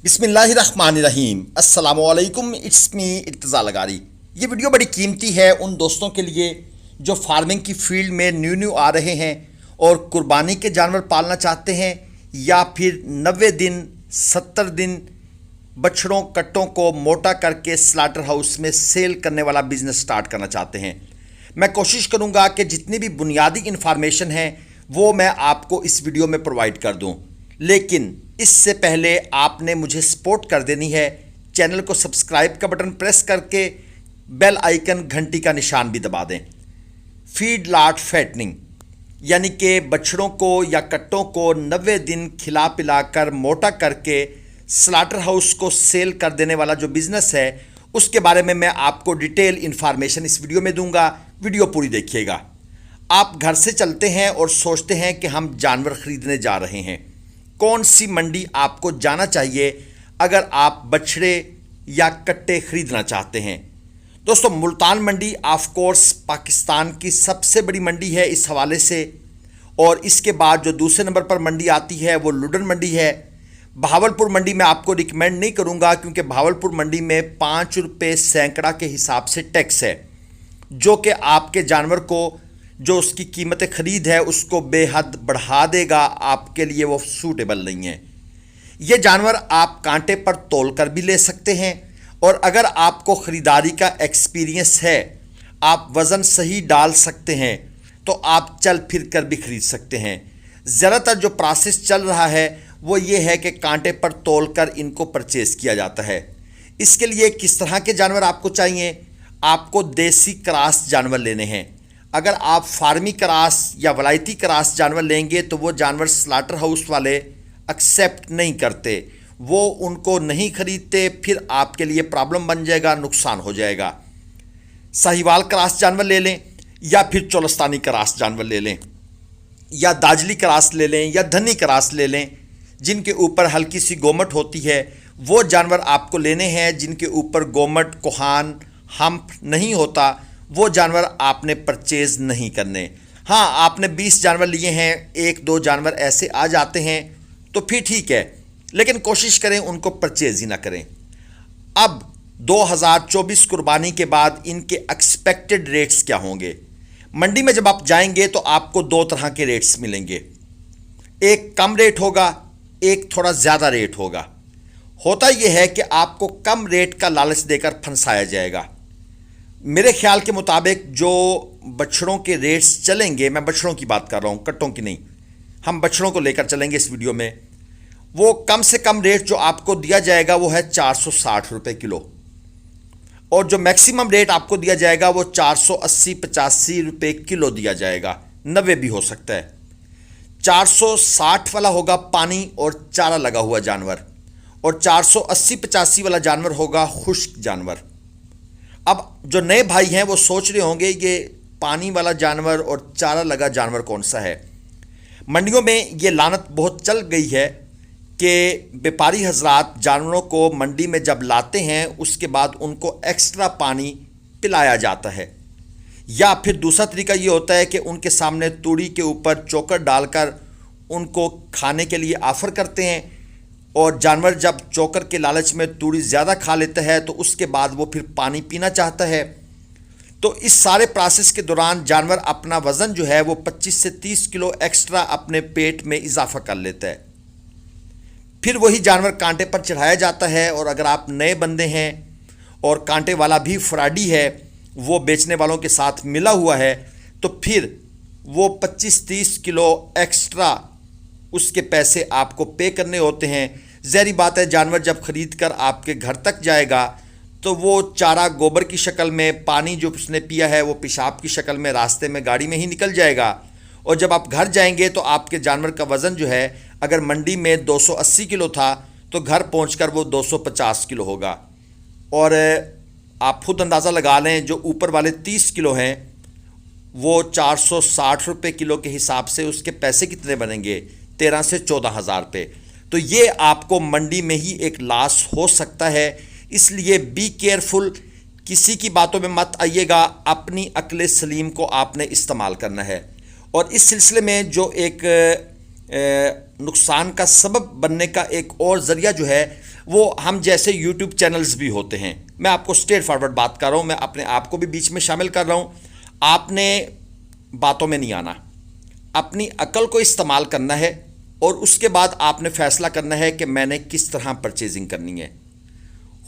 بسم اللہ الرحمن الرحیم۔ السلام علیکم، اٹس می ارتضیٰ لغاری۔ یہ ویڈیو بڑی قیمتی ہے ان دوستوں کے لیے جو فارمنگ کی فیلڈ میں نیو آ رہے ہیں اور قربانی کے جانور پالنا چاہتے ہیں، یا پھر 90 دن 70 دن بچڑوں کٹوں کو موٹا کر کے سلاٹر ہاؤس میں سیل کرنے والا بزنس سٹارٹ کرنا چاہتے ہیں۔ میں کوشش کروں گا کہ جتنی بھی بنیادی انفارمیشن ہے وہ میں آپ کو اس ویڈیو میں پرووائڈ کر دوں، لیکن اس سے پہلے آپ نے مجھے سپورٹ کر دینی ہے۔ چینل کو سبسکرائب کا بٹن پریس کر کے بیل آئیکن گھنٹی کا نشان بھی دبا دیں۔ فیڈ لاٹ فیٹننگ یعنی کہ بچڑوں کو یا کٹوں کو 90 دن کھلا پلا کر موٹا کر کے سلاٹر ہاؤس کو سیل کر دینے والا جو بزنس ہے، اس کے بارے میں آپ کو ڈیٹیل انفارمیشن اس ویڈیو میں دوں گا۔ ویڈیو پوری دیکھیے گا۔ آپ گھر سے چلتے ہیں اور سوچتے ہیں کہ ہم جانور خریدنے جا رہے ہیں، کون سی منڈی آپ کو جانا چاہیے اگر آپ بچھڑے یا کٹے خریدنا چاہتے ہیں؟ دوستو، ملتان منڈی آف کورس پاکستان کی سب سے بڑی منڈی ہے اس حوالے سے، اور اس کے بعد جو دوسرے نمبر پر منڈی آتی ہے وہ لڈن منڈی ہے۔ بہاولپور منڈی میں آپ کو ریکمینڈ نہیں کروں گا، کیونکہ بہاولپور منڈی میں 5 روپے سینکڑا کے حساب سے ٹیکس ہے، جو کہ آپ کے جانور کو جو اس کی قیمت خرید ہے اس کو بے حد بڑھا دے گا، آپ کے لیے وہ سوٹیبل نہیں ہے۔ یہ جانور آپ کانٹے پر تول کر بھی لے سکتے ہیں، اور اگر آپ کو خریداری کا ایکسپیرینس ہے، آپ وزن صحیح ڈال سکتے ہیں، تو آپ چل پھر کر بھی خرید سکتے ہیں۔ زیادہ تر جو پروسیس چل رہا ہے وہ یہ ہے کہ کانٹے پر تول کر ان کو پرچیز کیا جاتا ہے۔ اس کے لیے کس طرح کے جانور آپ کو چاہیے؟ آپ کو دیسی کراس جانور لینے ہیں۔ اگر آپ فارمی کراس یا ولایتی کراس جانور لیں گے تو وہ جانور سلاٹر ہاؤس والے ایکسیپٹ نہیں کرتے، وہ ان کو نہیں خریدتے، پھر آپ کے لیے پرابلم بن جائے گا، نقصان ہو جائے گا۔ ساہیوال کراس جانور لے لیں، یا پھر چولستانی کراس جانور لے لیں، یا داجلی کراس لے لیں، یا دھنی کراس لے لیں، جن کے اوپر ہلکی سی گومٹ ہوتی ہے۔ وہ جانور آپ کو لینے ہیں جن کے اوپر گومٹ، کوہان، ہمپ نہیں ہوتا، وہ جانور آپ نے پرچیز نہیں کرنے۔ ہاں، آپ نے 20 جانور لیے ہیں، 1-2 جانور ایسے آ جاتے ہیں تو پھر ٹھیک ہے، لیکن کوشش کریں ان کو پرچیز ہی نہ کریں۔ اب 2024 قربانی کے بعد ان کے ایکسپیکٹڈ ریٹس کیا ہوں گے؟ منڈی میں جب آپ جائیں گے تو آپ کو 2 طرح کے ریٹس ملیں گے، ایک کم ریٹ ہوگا، ایک تھوڑا زیادہ ریٹ ہوگا۔ ہوتا یہ ہے کہ آپ کو کم ریٹ کا لالچ دے کر پھنسایا جائے گا۔ میرے خیال کے مطابق جو بچڑوں کے ریٹس چلیں گے، میں بچڑوں کی بات کر رہا ہوں، کٹوں کی نہیں، ہم بچڑوں کو لے کر چلیں گے اس ویڈیو میں، وہ کم سے کم ریٹ جو آپ کو دیا جائے گا وہ ہے 460 روپے کلو، اور جو میکسیمم ریٹ آپ کو دیا جائے گا وہ 480-85 روپے کلو دیا جائے گا، 90 بھی ہو سکتا ہے۔ 460 والا ہوگا پانی اور چارہ لگا ہوا جانور، اور 480-85 والا جانور ہوگا خشک جانور۔ اب جو نئے بھائی ہیں وہ سوچ رہے ہوں گے یہ پانی والا جانور اور چارہ لگا جانور کون سا ہے؟ منڈیوں میں یہ لعنت بہت چل گئی ہے کہ بیپاری حضرات جانوروں کو منڈی میں جب لاتے ہیں اس کے بعد ان کو ایکسٹرا پانی پلایا جاتا ہے، یا پھر دوسرا طریقہ یہ ہوتا ہے کہ ان کے سامنے توڑی کے اوپر چوکر ڈال کر ان کو کھانے کے لیے آفر کرتے ہیں، اور جانور جب چوکر کے لالچ میں توڑی زیادہ کھا لیتا ہے تو اس کے بعد وہ پھر پانی پینا چاہتا ہے۔ تو اس سارے پروسیس کے دوران جانور اپنا وزن جو ہے وہ 25 سے 30 کلو ایکسٹرا اپنے پیٹ میں اضافہ کر لیتا ہے، پھر وہی جانور کانٹے پر چڑھایا جاتا ہے، اور اگر آپ نئے بندے ہیں اور کانٹے والا بھی فراڈی ہے، وہ بیچنے والوں کے ساتھ ملا ہوا ہے، تو پھر وہ 25-30 کلو ایکسٹرا اس کے پیسے آپ کو پے کرنے ہوتے ہیں۔ ظاہری بات ہے، جانور جب خرید کر آپ کے گھر تک جائے گا تو وہ چارہ گوبر کی شکل میں، پانی جو اس نے پیا ہے وہ پیشاب کی شکل میں راستے میں گاڑی میں ہی نکل جائے گا، اور جب آپ گھر جائیں گے تو آپ کے جانور کا وزن جو ہے اگر منڈی میں 280 کلو تھا تو گھر پہنچ کر وہ 250 کلو ہوگا، اور آپ خود اندازہ لگا لیں جو اوپر والے 30 کلو ہیں وہ 460 روپے کلو کے حساب سے اس کے پیسے کتنے بنیں گے؟ 13 سے 14 ہزار روپے۔ تو یہ آپ کو منڈی میں ہی ایک لاس ہو سکتا ہے، اس لیے بی کیئرفل، کسی کی باتوں میں مت آئیے گا، اپنی عقل سلیم کو آپ نے استعمال کرنا ہے۔ اور اس سلسلے میں جو ایک نقصان کا سبب بننے کا ایک اور ذریعہ جو ہے، وہ ہم جیسے یوٹیوب چینلز بھی ہوتے ہیں. میں آپ کو اسٹریٹ فارورڈ بات کر رہا ہوں, میں اپنے آپ کو بھی بیچ میں شامل کر رہا ہوں. آپ نے باتوں میں نہیں آنا, اپنی عقل کو استعمال کرنا ہے اور اس کے بعد آپ نے فیصلہ کرنا ہے کہ میں نے کس طرح پرچیزنگ کرنی ہے.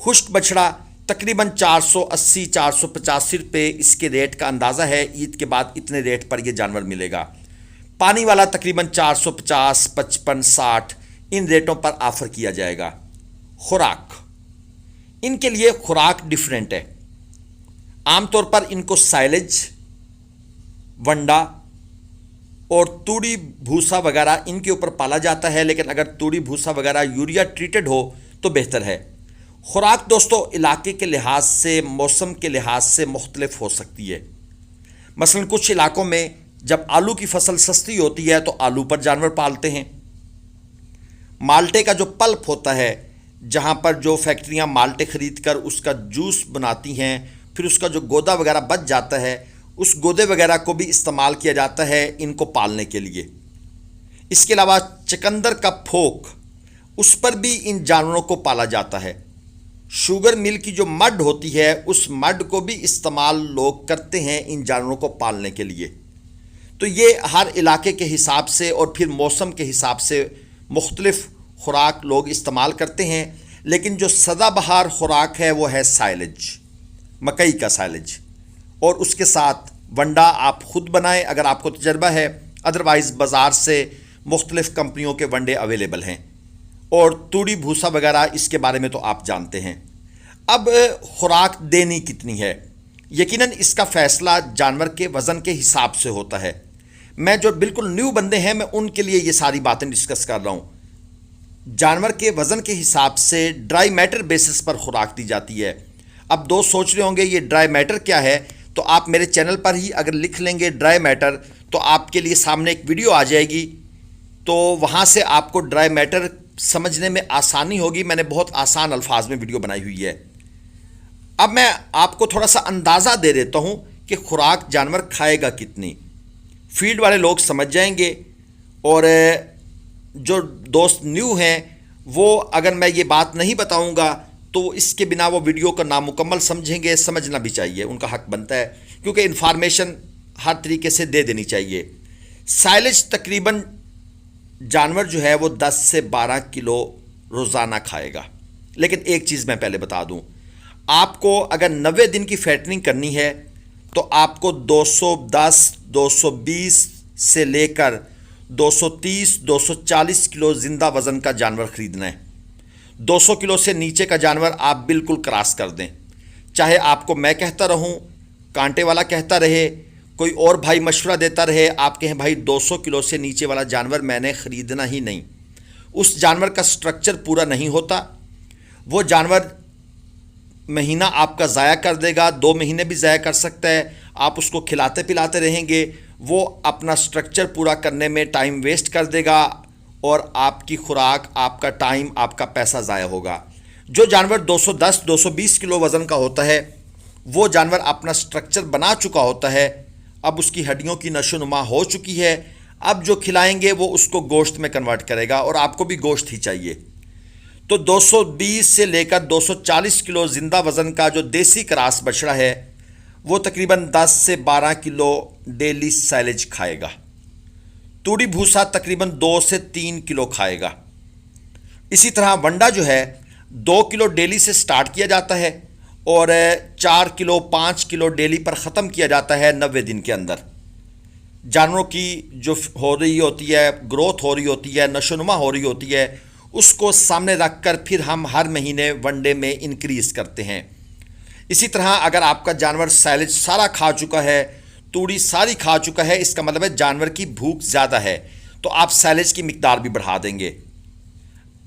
خشک بچھڑا تقریباً 480 485 روپے اس کے ریٹ کا اندازہ ہے. عید کے بعد اتنے ریٹ پر یہ جانور ملے گا. پانی والا تقریباً 450 55 60 ان ریٹوں پر آفر کیا جائے گا. خوراک, ان کے لیے خوراک ڈیفرنٹ ہے. عام طور پر ان کو سائلج, ونڈا اور توڑی بھوسا وغیرہ ان کے اوپر پالا جاتا ہے, لیکن اگر توڑی بھوسا وغیرہ یوریا ٹریٹڈ ہو تو بہتر ہے. خوراک دوستو علاقے کے لحاظ سے, موسم کے لحاظ سے مختلف ہو سکتی ہے. مثلا کچھ علاقوں میں جب آلو کی فصل سستی ہوتی ہے تو آلو پر جانور پالتے ہیں. مالٹے کا جو پلپ ہوتا ہے, جہاں پر جو فیکٹریاں مالٹے خرید کر اس کا جوس بناتی ہیں, پھر اس کا جو گودا وغیرہ بچ جاتا ہے, اس گودے وغیرہ کو بھی استعمال کیا جاتا ہے ان کو پالنے کے لیے. اس کے علاوہ چقندر کا پھوک, اس پر بھی ان جانوروں کو پالا جاتا ہے. شوگر مل کی جو مڈ ہوتی ہے, اس مڈ کو بھی استعمال لوگ کرتے ہیں ان جانوروں کو پالنے کے لیے. تو یہ ہر علاقے کے حساب سے اور پھر موسم کے حساب سے مختلف خوراک لوگ استعمال کرتے ہیں. لیکن جو سدا بہار خوراک ہے وہ ہے سائلج, مکئی کا سائلج, اور اس کے ساتھ ونڈا آپ خود بنائیں اگر آپ کو تجربہ ہے. ادروائز بازار سے مختلف کمپنیوں کے ونڈے اویلیبل ہیں, اور توڑی بھوسا وغیرہ اس کے بارے میں تو آپ جانتے ہیں. اب خوراک دینی کتنی ہے, یقیناً اس کا فیصلہ جانور کے وزن کے حساب سے ہوتا ہے. میں جو بالکل نیو بندے ہیں میں ان کے لیے یہ ساری باتیں ڈسکس کر رہا ہوں. جانور کے وزن کے حساب سے ڈرائی میٹر بیسس پر خوراک دی جاتی ہے. اب دوست سوچ رہے ہوں گے یہ ڈرائی میٹر کیا ہے, تو آپ میرے چینل پر ہی اگر لکھ لیں گے ڈرائی میٹر تو آپ کے لیے سامنے ایک ویڈیو آ جائے گی, تو وہاں سے آپ کو ڈرائی میٹر سمجھنے میں آسانی ہوگی. میں نے بہت آسان الفاظ میں ویڈیو بنائی ہوئی ہے. اب میں آپ کو تھوڑا سا اندازہ دے دیتا ہوں کہ خوراک جانور کھائے گا کتنی. فیلڈ والے لوگ سمجھ جائیں گے, اور جو دوست نیو ہیں وہ اگر میں یہ بات نہیں بتاؤں گا تو اس کے بنا وہ ویڈیو کا نامکمل سمجھیں گے. سمجھنا بھی چاہیے, ان کا حق بنتا ہے, کیونکہ انفارمیشن ہر طریقے سے دے دینی چاہیے. سائلج تقریباً جانور جو ہے وہ 10 سے 12 کلو روزانہ کھائے گا. لیکن ایک چیز میں پہلے بتا دوں, آپ کو اگر 90 دن کی فیٹنگ کرنی ہے تو آپ کو 210 220 سے لے کر 230 240 کلو زندہ وزن کا جانور خریدنا ہے. 200 کلو سے نیچے کا جانور آپ بالکل کراس کر دیں. چاہے آپ کو میں کہتا رہوں, کانٹے والا کہتا رہے, کوئی اور بھائی مشورہ دیتا رہے, آپ کہیں بھائی 200 کلو سے نیچے والا جانور میں نے خریدنا ہی نہیں. اس جانور کا سٹرکچر پورا نہیں ہوتا, وہ جانور مہینہ آپ کا ضائع کر دے گا, 2 مہینے بھی ضائع کر سکتا ہے. آپ اس کو کھلاتے پلاتے رہیں گے, وہ اپنا سٹرکچر پورا کرنے میں ٹائم ویسٹ کر دے گا, اور آپ کی خوراک, آپ کا ٹائم, آپ کا پیسہ ضائع ہوگا. جو جانور 210 220 کلو وزن کا ہوتا ہے وہ جانور اپنا سٹرکچر بنا چکا ہوتا ہے, اب اس کی ہڈیوں کی نشو نما ہو چکی ہے. اب جو کھلائیں گے وہ اس کو گوشت میں کنورٹ کرے گا, اور آپ کو بھی گوشت ہی چاہیے. تو 220 سے لے کر 240 کلو زندہ وزن کا جو دیسی کراس بچڑا ہے وہ تقریباً 10 سے 12 کلو ڈیلی سائلج کھائے گا. توڑی بھوسا تقریباً 2 سے 3 کلو کھائے گا. اسی طرح ونڈا جو ہے 2 کلو ڈیلی سے سٹارٹ کیا جاتا ہے, اور 4 کلو 5 کلو ڈیلی پر ختم کیا جاتا ہے 90 دن کے اندر. جانوروں کی جو ہو رہی ہوتی ہے, گروتھ ہو رہی ہوتی ہے, نشو نما ہو رہی ہوتی ہے, اس کو سامنے رکھ کر پھر ہم ہر مہینے ونڈے میں انکریز کرتے ہیں. اسی طرح اگر آپ کا جانور سائلج سارا کھا چکا ہے, توڑی ساری کھا چکا ہے, اس کا مطلب ہے جانور کی بھوک زیادہ ہے, تو آپ سائلج کی مقدار بھی بڑھا دیں گے.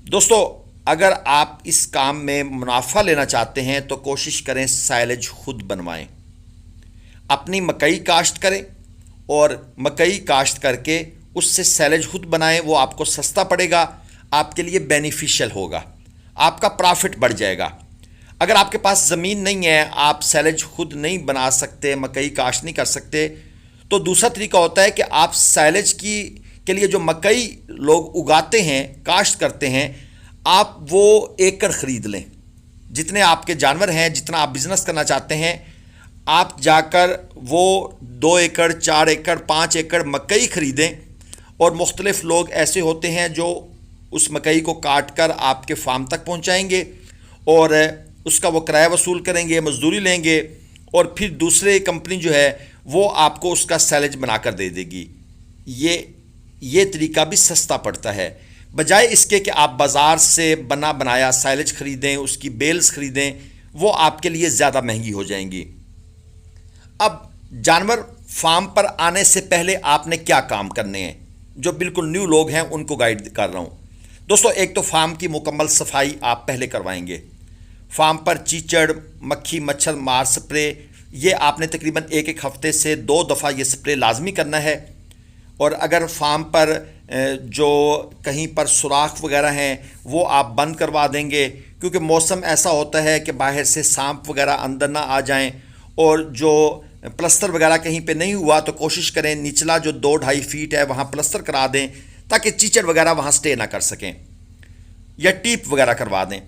دوستو اگر آپ اس کام میں منافع لینا چاہتے ہیں تو کوشش کریں سائلج خود بنوائیں. اپنی مکئی کاشت کریں اور مکئی کاشت کر کے اس سے سائلج خود بنائیں. وہ آپ کو سستا پڑے گا, آپ کے لیے بینیفیشل ہوگا, آپ کا پرافٹ بڑھ جائے گا. اگر آپ کے پاس زمین نہیں ہے, آپ سائلج خود نہیں بنا سکتے, مکئی کاشت نہیں کر سکتے, تو دوسرا طریقہ ہوتا ہے کہ آپ سائلج کے لیے جو مکئی لوگ اگاتے ہیں, کاشت کرتے ہیں, آپ وہ ایکڑ خرید لیں، جتنے آپ کے جانور ہیں، جتنا آپ بزنس کرنا چاہتے ہیں، آپ جا کر وہ 2 ایکڑ 4 ایکڑ 5 ایکڑ مکئی خریدیں. اور مختلف لوگ ایسے ہوتے ہیں جو اس مکئی کو کاٹ کر آپ کے فارم تک پہنچائیں گے اور اس کا وہ کرایہ وصول کریں گے، مزدوری لیں گے، اور پھر دوسرے کمپنی جو ہے وہ آپ کو اس کا سیلج بنا کر دے دے گی. یہ طریقہ بھی سستا پڑتا ہے، بجائے اس کے کہ آپ بازار سے بنا بنایا سائلج خریدیں، اس کی بیلز خریدیں، وہ آپ کے لیے زیادہ مہنگی ہو جائیں گی. اب جانور فارم پر آنے سے پہلے آپ نے کیا کام کرنے ہیں، جو بالکل نیو لوگ ہیں ان کو گائیڈ کر رہا ہوں. دوستو، ایک تو فارم کی مکمل صفائی آپ پہلے کروائیں گے. فارم پر چیچڑ، مکھی، مچھر مار سپرے، یہ آپ نے تقریباً 1 ہفتے سے 2 دفعہ یہ سپرے لازمی کرنا ہے. اور اگر فارم پر جو کہیں پر سوراخ وغیرہ ہیں وہ آپ بند کروا دیں گے، کیونکہ موسم ایسا ہوتا ہے کہ باہر سے سانپ وغیرہ اندر نہ آ جائیں. اور جو پلستر وغیرہ کہیں پہ نہیں ہوا تو کوشش کریں نچلا جو 2-2.5 فیٹ ہے وہاں پلستر کرا دیں، تاکہ چیچڑ وغیرہ وہاں سٹے نہ کر سکیں، یا ٹیپ وغیرہ کروا دیں.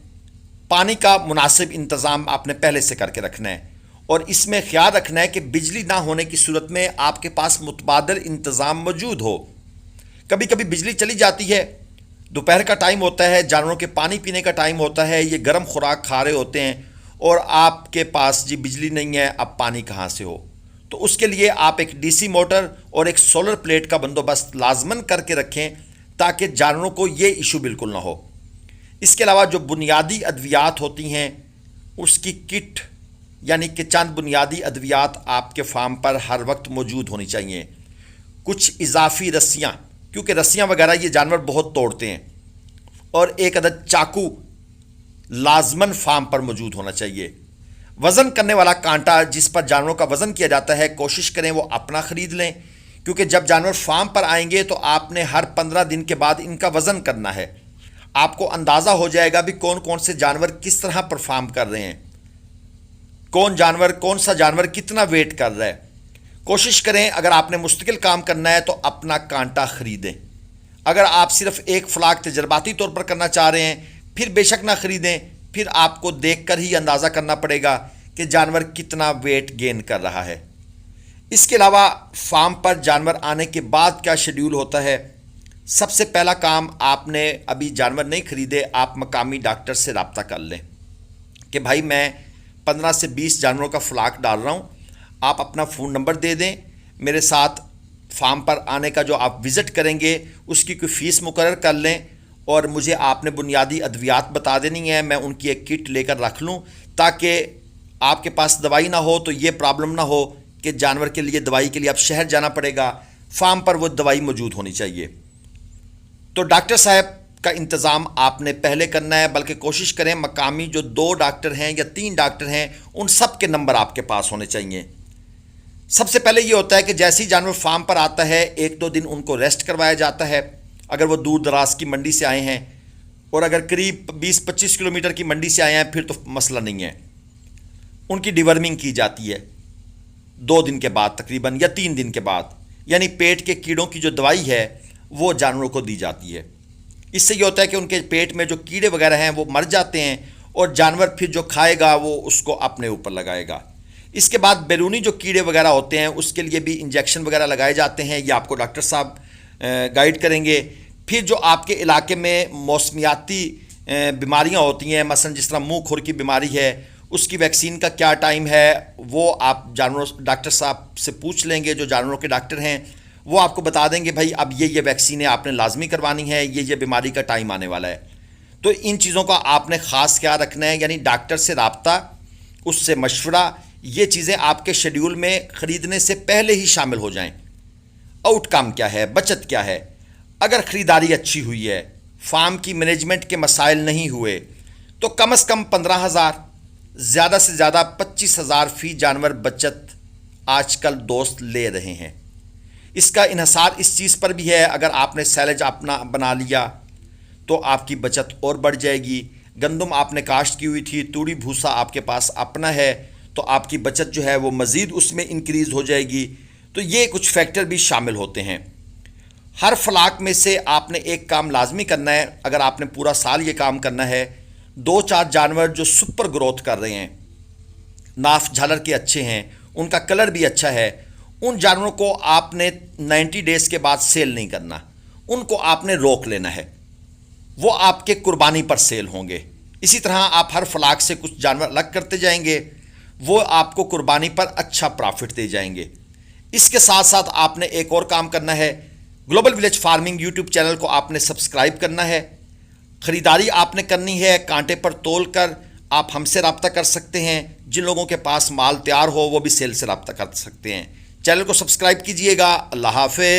پانی کا مناسب انتظام آپ نے پہلے سے کر کے رکھنا ہے، اور اس میں خیال رکھنا ہے کہ بجلی نہ ہونے کی صورت میں آپ کے پاس متبادل انتظام موجود ہو. کبھی کبھی بجلی چلی جاتی ہے، دوپہر کا ٹائم ہوتا ہے، جانوروں کے پانی پینے کا ٹائم ہوتا ہے، یہ گرم خوراک کھا رہے ہوتے ہیں، اور آپ کے پاس جی بجلی نہیں ہے، اب پانی کہاں سے ہو؟ تو اس کے لیے آپ ایک ڈی سی موٹر اور ایک سولر پلیٹ کا بندوبست لازماً کر کے رکھیں، تاکہ جانوروں کو یہ ایشو بالکل نہ ہو. اس کے علاوہ جو بنیادی ادویات ہوتی ہیں اس کی کٹ، یعنی کہ چند بنیادی ادویات آپ کے فارم پر ہر وقت موجود ہونی چاہیے. کچھ اضافی رسیاں، کیونکہ رسیاں وغیرہ یہ جانور بہت توڑتے ہیں، اور 1 عدد چاقو لازماً فارم پر موجود ہونا چاہیے. وزن کرنے والا کانٹا جس پر جانوروں کا وزن کیا جاتا ہے کوشش کریں وہ اپنا خرید لیں، کیونکہ جب جانور فارم پر آئیں گے تو آپ نے ہر 15 دن کے بعد ان کا وزن کرنا ہے. آپ کو اندازہ ہو جائے گا بھی کون کون سے جانور کس طرح پرفارم کر رہے ہیں، کون سا جانور کتنا ویٹ کر رہا ہے. کوشش کریں اگر آپ نے مستقل کام کرنا ہے تو اپنا کانٹا خریدیں. اگر آپ صرف ایک فلاک تجرباتی طور پر کرنا چاہ رہے ہیں پھر بے شک نہ خریدیں، پھر آپ کو دیکھ کر ہی اندازہ کرنا پڑے گا کہ جانور کتنا ویٹ گین کر رہا ہے. اس کے علاوہ فارم پر جانور آنے کے بعد کیا شیڈیول ہوتا ہے؟ سب سے پہلا کام، آپ نے ابھی جانور نہیں خریدے، آپ مقامی ڈاکٹر سے رابطہ کر لیں کہ بھائی میں 15 سے 20 جانوروں کا فلاک ڈال رہا ہوں، آپ اپنا فون نمبر دے دیں، میرے ساتھ فارم پر آنے کا جو آپ وزٹ کریں گے اس کی کوئی فیس مقرر کر لیں، اور مجھے آپ نے بنیادی ادویات بتا دینی ہے، میں ان کی ایک کٹ لے کر رکھ لوں، تاکہ آپ کے پاس دوائی نہ ہو تو یہ پرابلم نہ ہو کہ جانور کے لیے دوائی کے لیے اب شہر جانا پڑے گا. فارم پر وہ دوائی موجود ہونی چاہیے. تو ڈاکٹر صاحب کا انتظام آپ نے پہلے کرنا ہے، بلکہ کوشش کریں مقامی جو 2 ڈاکٹر ہیں یا 3 ڈاکٹر ہیں ان سب کے نمبر آپ کے پاس ہونے چاہیے. سب سے پہلے یہ ہوتا ہے کہ جیسے ہی جانور فارم پر آتا ہے 1-2 دن ان کو ریسٹ کروایا جاتا ہے، اگر وہ دور دراز کی منڈی سے آئے ہیں، اور اگر قریب 20-25 کلومیٹر کی منڈی سے آئے ہیں پھر تو مسئلہ نہیں ہے. ان کی ڈیورمنگ کی جاتی ہے 2 دن کے بعد تقریباً، یا 3 دن کے بعد، یعنی پیٹ کے کیڑوں کی جو دوائی ہے وہ جانوروں کو دی جاتی ہے. اس سے یہ ہوتا ہے کہ ان کے پیٹ میں جو کیڑے وغیرہ ہیں وہ مر جاتے ہیں، اور جانور پھر جو کھائے گا وہ اس کو اپنے اوپر لگائے گا. اس کے بعد بیرونی جو کیڑے وغیرہ ہوتے ہیں اس کے لیے بھی انجیکشن وغیرہ لگائے جاتے ہیں، یہ آپ کو ڈاکٹر صاحب گائیڈ کریں گے. پھر جو آپ کے علاقے میں موسمیاتی بیماریاں ہوتی ہیں، مثلا جس طرح منہ کھر کی بیماری ہے، اس کی ویکسین کا کیا ٹائم ہے وہ آپ ڈاکٹر صاحب سے پوچھ لیں گے. جو جانوروں کے ڈاکٹر ہیں وہ آپ کو بتا دیں گے بھائی اب یہ ویکسینیں آپ نے لازمی کروانی ہے، یہ بیماری کا ٹائم آنے والا ہے. تو ان چیزوں کا آپ نے خاص خیال رکھنا ہے، یعنی ڈاکٹر سے رابطہ، اس سے مشورہ، یہ چیزیں آپ کے شیڈیول میں خریدنے سے پہلے ہی شامل ہو جائیں. آؤٹ کم کیا ہے، بچت کیا ہے؟ اگر خریداری اچھی ہوئی ہے، فارم کی مینجمنٹ کے مسائل نہیں ہوئے، تو کم از کم 15,000، زیادہ سے زیادہ 25,000 فی جانور بچت آج کل دوست لے رہے ہیں. اس کا انحصار اس چیز پر بھی ہے، اگر آپ نے سیلج اپنا بنا لیا تو آپ کی بچت اور بڑھ جائے گی. گندم آپ نے کاشت کی ہوئی تھی، توڑی بھوسا آپ کے پاس اپنا ہے، تو آپ کی بچت جو ہے وہ مزید اس میں انکریز ہو جائے گی. تو یہ کچھ فیکٹر بھی شامل ہوتے ہیں. ہر فلاک میں سے آپ نے ایک کام لازمی کرنا ہے. اگر آپ نے پورا سال یہ کام کرنا ہے، 2-4 جانور جو سپر گروتھ کر رہے ہیں، ناف جھلر کے اچھے ہیں، ان کا کلر بھی اچھا ہے، ان جانوروں کو آپ نے 90 ڈیز کے بعد سیل نہیں کرنا، ان کو آپ نے روک لینا ہے. وہ آپ کے قربانی پر سیل ہوں گے. اسی طرح آپ ہر فلاک سے کچھ جانور الگ کرتے جائیں گے، وہ آپ کو قربانی پر اچھا پرافٹ دے جائیں گے. اس کے ساتھ ساتھ آپ نے ایک اور کام کرنا ہے. Global village farming YouTube channel کو آپ نے سبسکرائب کرنا ہے. خریداری آپ نے کرنی ہے کانٹے پر تول کر. آپ ہم سے رابطہ کر سکتے ہیں. جن لوگوں کے پاس مال تیار ہو وہ بھی سیل سے رابطہ کر سکتے ہیں. چینل کو سبسکرائب کیجئے گا. اللہ حافظ.